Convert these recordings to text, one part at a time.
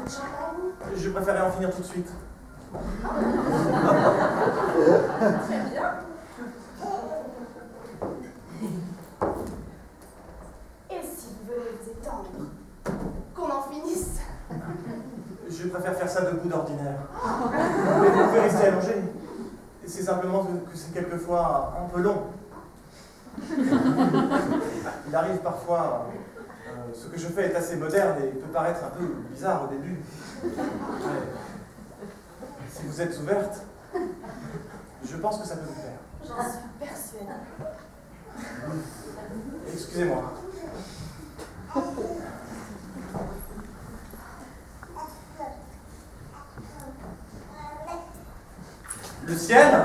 de champagne? Je préférais en finir tout de suite. Très bien. Et si vous venez vous étendre, qu'on en finisse? Je préfère faire ça debout d'ordinaire. Mais vous pouvez rester allongé. C'est simplement que c'est quelquefois un peu long. Il arrive parfois, ce que je fais est assez moderne et peut paraître un peu bizarre au début. Mais si vous êtes ouverte, je pense que ça peut vous plaire. J'en suis persuadée. Excusez-moi. Lucienne?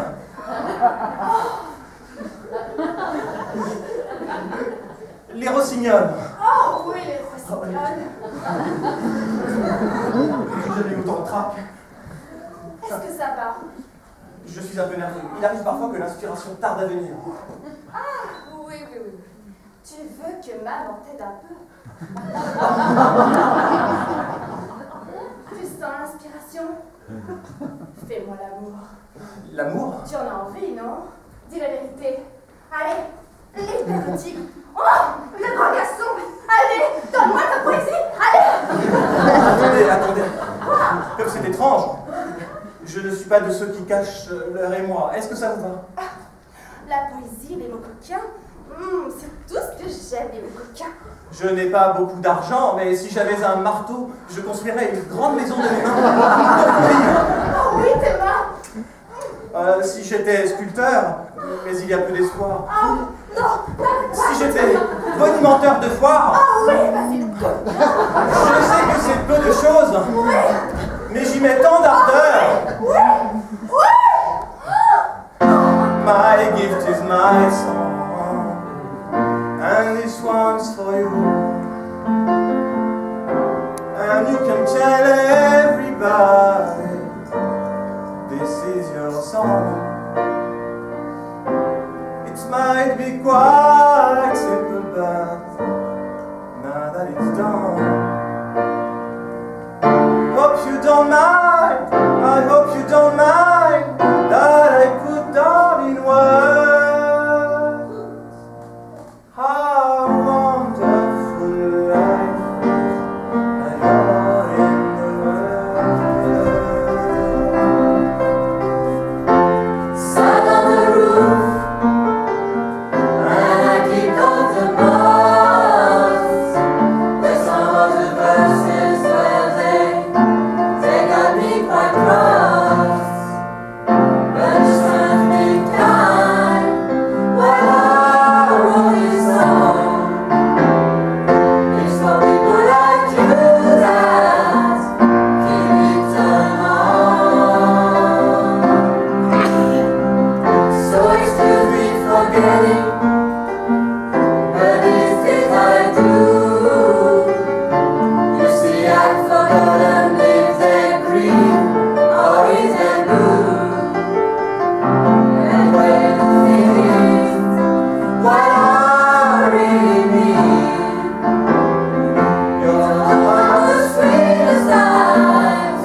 Les rossignols. Oh oui, les rossignols. J'ai jamais eu autant de trac. Est-ce que ça va? Je suis un peu nerveux. Il arrive parfois que l'inspiration tarde à venir. Ah, oui. Tu veux que maman t'aide un peu? Tu sens l'inspiration? Fais-moi l'amour. L'amour? Tu en as envie, non? Dis la vérité. Allez, l'hypnotique. Oh, le grand garçon. Allez, donne-moi ta poésie. Allez. Attendez. Comme c'est étrange. Je ne suis pas de ceux qui cachent leur émoi. Est-ce que ça vous va? La poésie, les mots coquins. C'est tout ce que j'aime, les mots coquins. Je n'ai pas beaucoup d'argent, mais si j'avais un marteau, je construirais une grande maison de mes mains. Oh oui, tes mains. Si j'étais sculpteur, mais il y a peu d'espoir. Oh, non. Si j'étais bonimenteur de foire. Oh oui, vas-y. Je sais que c'est peu de choses, mais j'y mets tant d'ardeur. Oui. My gift is my song, and this one's for you. And you can tell everybody this is your song. It might be quite simple, but now that it's done, hope you don't mind, I hope you don't mind that I put down in words how wonderful life is and you're in the world. Sat on the roof and I kicked off the bars with some of the verses where they got me quite cross. But just trying to be kind while I wrote this song. It's for people like you that keep me turned on. So excuse me for getting, but these things I do. You see, I've forgotten if they're green or is they blue. And when the thing is, what I really need, you're one of the sweetest eyes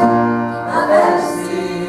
I've ever seen.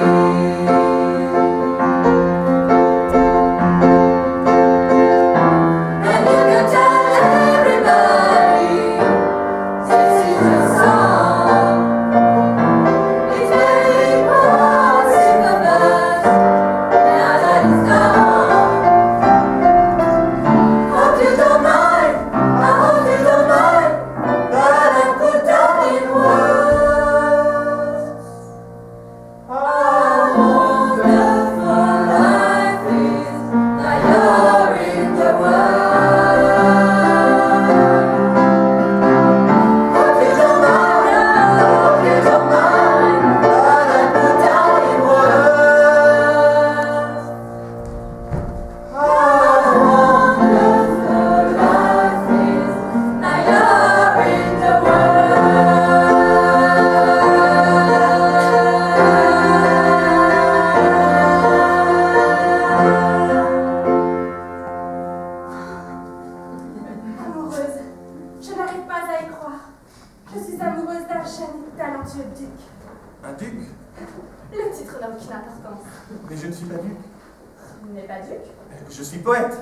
Tu n'es pas duc? Je suis poète.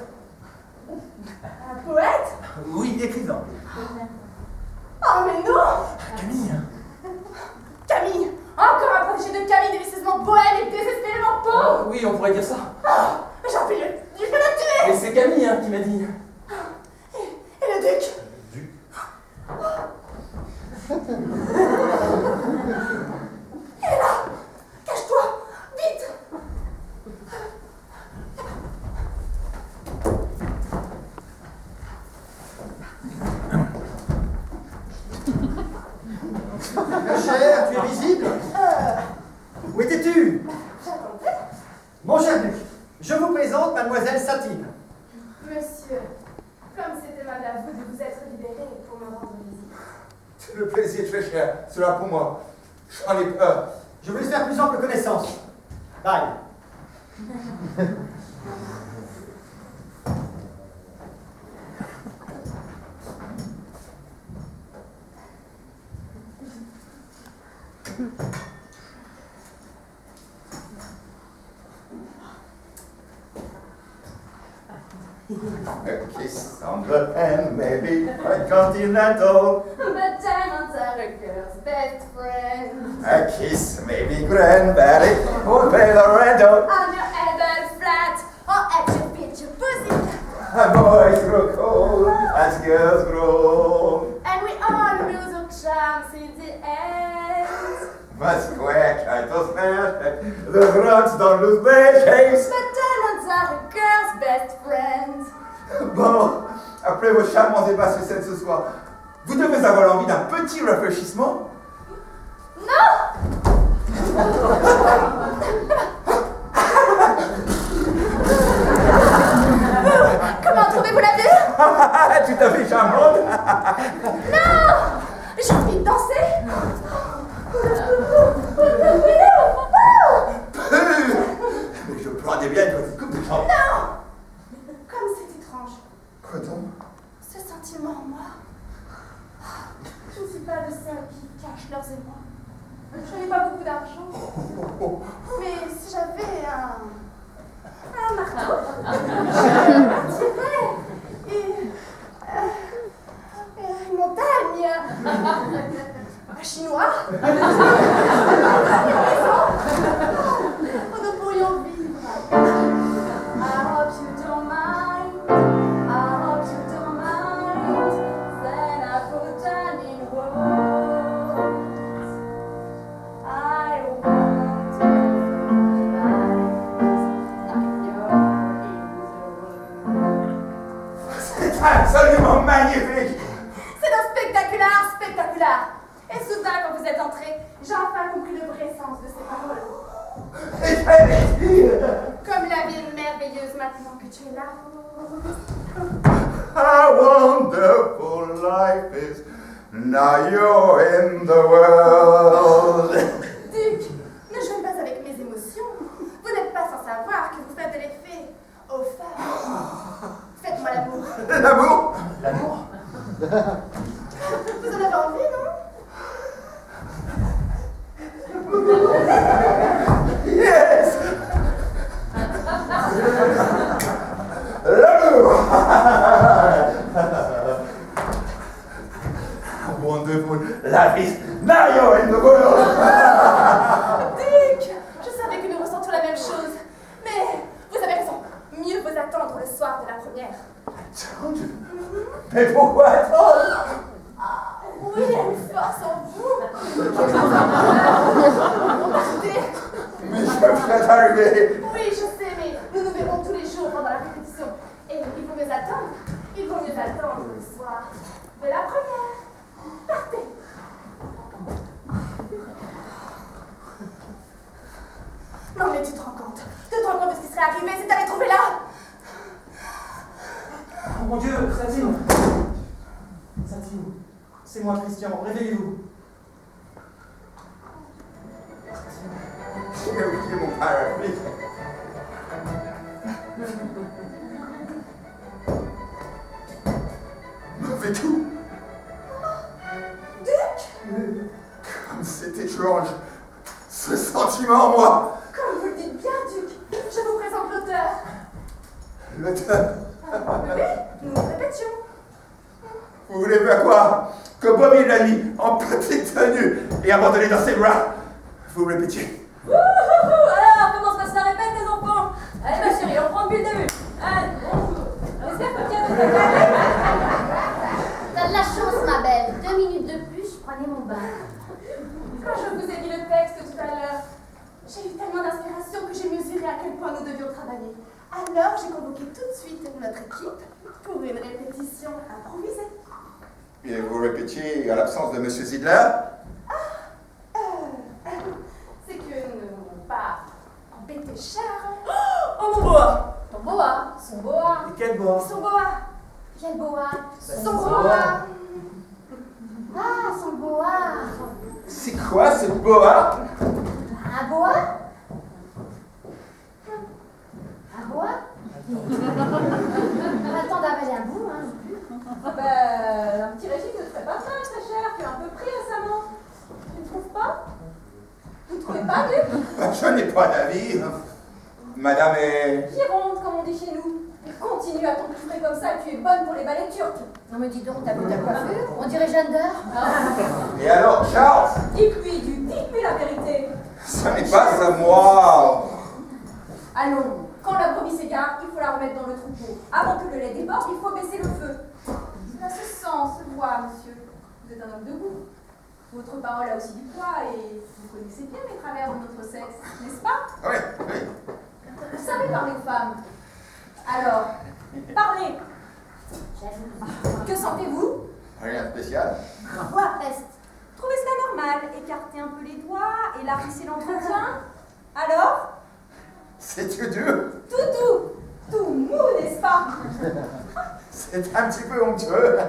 Un poète? Oui, écrivain. Oh, mais non! Camille. Camille! Encore un protégé de Camille délicieusement bohème et désespérément pauvre! Oui, on pourrait dire ça. Oh, j'ai envie de le tuer! Et c'est Camille hein, qui m'a dit. Et le duc? Duc. Il est là! Cache-toi! Vite! Ma chère, tu es visible? Où étais-tu? J'attendais. Mon cher duc, je vous présente mademoiselle Satine. Monsieur, comme c'était mal à vous de vous être libéré pour me rendre visite. Le plaisir très cher, cela pour moi. J'en ai peur. Je voulais faire plus ample connaissance. Bye. A kiss on the hand may be quite continental. But diamonds are a girl's best friend. A kiss may be grand, but it won't pay the rental. On your elbow flat, or at your pitch your pussy. And boys grow cold as girls grow. And we all lose our charms in the end. But square try to smash it. The rocks don't lose their shapes. But diamonds are a girl's best friend. Bon, après vos charmants débats sur scène ce soir, vous devez avoir l'envie d'un petit rafraîchissement. Non! Comment trouvez-vous la vue? Tout à fait charmante. Non! J'ai envie de danser! Mais je plairais bien une petite coupe de chambre. Non! Comme c'est étrange, Quoi donc? ce sentiment en moi. Je ne suis pas de celles qui cachent leurs émois. Je n'ai pas beaucoup d'argent. Mais si j'avais un marteau, je partirais. Et une montagne, un chinois, une maison, où nous pourrions vivre. I hope you don't mind. I hope you don't mind. Then I put down in words. I want to C'est absolument magnifique. C'est un spectaculaire, spectaculaire. Et soudain, quand vous êtes entré, j'ai enfin compris le vrai sens de ces paroles. Et quelle est-il? Comme la vie est merveilleuse maintenant que tu es là. How wonderful life is. Now you're in the world. Duc, ne jouez pas avec mes émotions. Vous n'êtes pas sans savoir que vous faites de l'effet aux femmes. Faites-moi l'amour. L'amour? L'amour? Vous en avez envie, non? Yes! L'amour! Wonderful life is. Now you're in the world. Duc, je savais que nous ressentions la même chose. Mais vous avez raison. Mieux vaut attendre le soir de la première. Attendre? Mais pourquoi attendre? Oui, il y a une force en vous. Partez. Mais je viens d'arriver. Oui, je sais, mais nous nous verrons tous les jours pendant la répétition. Et il vaut mieux attendre. Il vaut mieux attendre le soir de la première. Partez. Non, mais tu te rends compte. Tu te rends compte de ce qui serait arrivé si t'avais trouvé là? Oh mon Dieu, Satine! Satine, c'est moi Christian, réveillez-vous. J'ai oublié mon parapluie. Mauvais coup. Duc, Comme c'est étrange. Ce sentiment en moi. comme vous le dites bien, Duc, je vous présente l'auteur. L'auteur. Oui, nous répétions. Vous voulez bien quoi? Que Bobby l'a mis en petite tenue et abandonné dans ses bras. Vous me répétiez. Alors, comment se passe la répète, les enfants? Allez, ma chérie, on prend depuis le début. Allez, on espère que tu as T'as de la chance, ma belle. 2 minutes de plus, je prenais mon bain. Quand je vous ai dit le texte tout à l'heure, j'ai eu tellement d'inspiration que j'ai mesuré à quel point nous devions travailler. Alors, j'ai convoqué tout de suite notre équipe pour une répétition improvisée. Et vous répétiez à l'absence de Monsieur Zidler. C'est que nous ne voulons pas embêter Charles. Oh mon boa! Ton boa! Son boa! Et quel bois? Son boa! Quel boa. Son boa! Ah, son boa. C'est quoi ce boa? Un boa. Un boa. Pas le temps d'avaler un bout, hein. Un petit régime ne serait pas mal, ta chère. Tu es un peu pris récemment. Tu ne trouves pas? Vous ne trouvez pas, Luc? Je n'ai pas d'avis. Madame est... Gironde, comme on dit chez nous. Et continue à t'empiffrer comme ça, tu es bonne pour les ballets turcs. Non mais dis donc, t'as vu ta coiffure? On dirait Jeanne d'Arc. Et alors, Charles? Dites-lui la vérité. Ce n'est pas à moi. Allons, quand la brebis s'égare, il faut la remettre dans le troupeau. Avant que le lait déborde, il faut baisser le feu. Cela se sent, se voit, monsieur. Vous êtes un homme de goût. Votre parole a aussi du poids et vous connaissez bien les travers de notre sexe, n'est-ce pas? Oui, oui. Vous savez parler aux femmes. Alors, parlez. Que sentez-vous? Rien de spécial. Quoi, peste? Trouvez cela normal? Écartez un peu les doigts, élargissez l'entretien. Alors? C'est tout dur. Tout mou, n'est-ce pas? C'est un petit peu onctueux.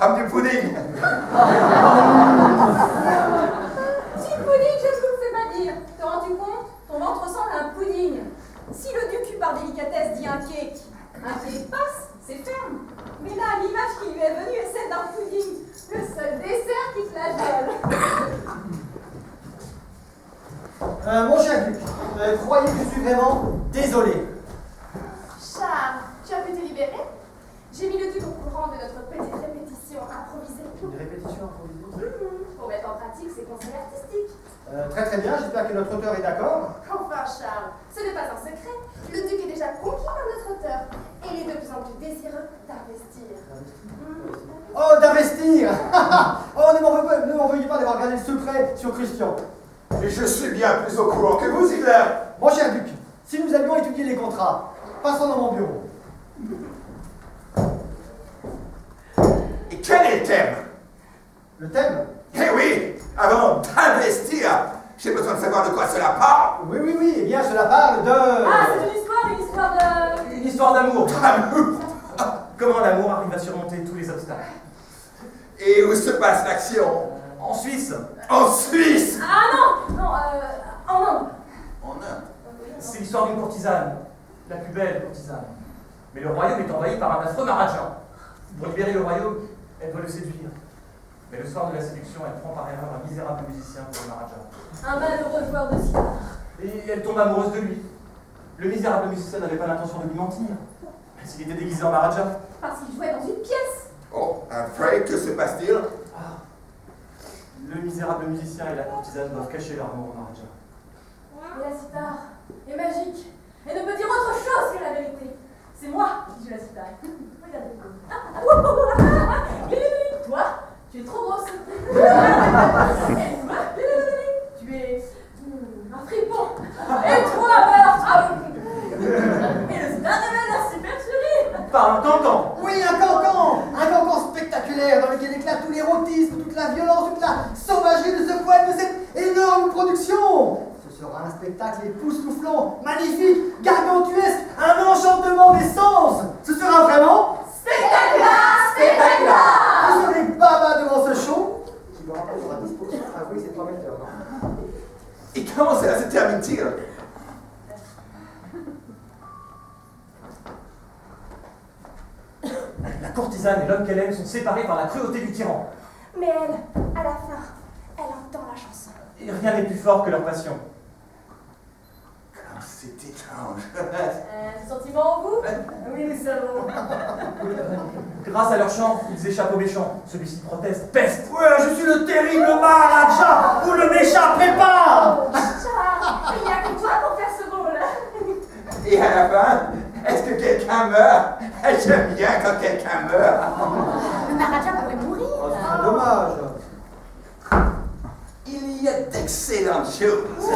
Comme du pudding. Du pudding, je ne vous le fais pas dire. Te rends-tu compte? Ton ventre ressemble à un pudding. Si le ducu par délicatesse dit un cake passe, c'est ferme. Mais là, l'image qui lui est venue est celle d'un pudding. Le seul dessert qui flagelle. Mon cher Luc, croyez que je suis vraiment désolé. Charles, tu as pu te libérer? J'ai mis le duc au courant de notre petite répétition improvisée. Une répétition improvisée. Pour mettre en pratique ses conseils artistiques. Très très bien, j'espère que notre auteur est d'accord. Enfin, Charles, ce n'est pas un secret. Le duc est déjà conquis par notre auteur. Et il est de plus en plus désireux d'investir. Oh, d'investir. Oh, ne m'en veuillez pas d'avoir gardé le secret sur Christian. Et je suis bien plus au courant que vous, Zidler. Mon cher Luc, si nous avions étudié les contrats, passons dans mon bureau. Et quel est le thème? Le thème? Eh oui, avant d'investir, j'ai besoin de savoir de quoi cela parle. Oui, eh bien cela parle de... Ah, c'est une histoire de... Une histoire d'amour. Amour. Comment l'amour arrive à surmonter tous les obstacles. Et où se passe l'action? En Suisse, En Suisse. Ah non, en Inde. En Inde. c'est l'histoire d'une courtisane, la plus belle courtisane. Mais le royaume est envahi par un affreux Maharaja. Pour libérer le royaume, elle doit le séduire. Mais le soir de la séduction, elle prend par erreur un misérable musicien pour le Maharaja. Un malheureux joueur de sitar. Et elle tombe amoureuse de lui. Le misérable musicien n'avait pas l'intention de lui mentir. Mais s'il était déguisé en Maharaja. Parce qu'il jouait dans une pièce. Oh, Fred, que se passe-t-il? Ah. Le misérable musicien et la courtisane doivent cacher leur amour au Maharaja. Et la sitar est magique. Et ne peut dire autre chose que la vérité. C'est moi qui joue la sitar. Regardez. Toi, tu es trop grosse. Et toi, tu es un fripon. Et toi, alors, et le sitar devient la super chérie. Par un cancan. Oui, un cancan spectaculaire dans lequel éclate tout l'érotisme, toute la violence, toute la sauvagerie de ce poème, de cette énorme production. Ce sera un spectacle époustouflant, magnifique, gargantuesque, un enchantement des sens. Ce sera vraiment Spectacle. Vous serez baba devant ce show qui me rappelle sera disposition. Ah oui, c'est prometteur, non? Et comment cela se termine-t-il? La courtisane et l'homme qu'elle aime sont séparés par la cruauté du tyran. Mais elle, à la fin, elle entend la chanson. Et rien n'est plus fort que leur passion. Comme c'est étrange. Ce sentiment en vous? Oui, nous savons. Grâce à leur chant, ils échappent aux méchants. Celui-ci proteste. Peste! Ouais, je suis le terrible Maharaja! Vous ne m'échapperez pas! Chat, il n'y a que toi pour faire ce rôle. Et à la fin, est-ce que quelqu'un meurt? J'aime bien quand quelqu'un meurt. Le Maharaja pourrait mourir. Oh, c'est dommage. Il y a d'excellentes choses.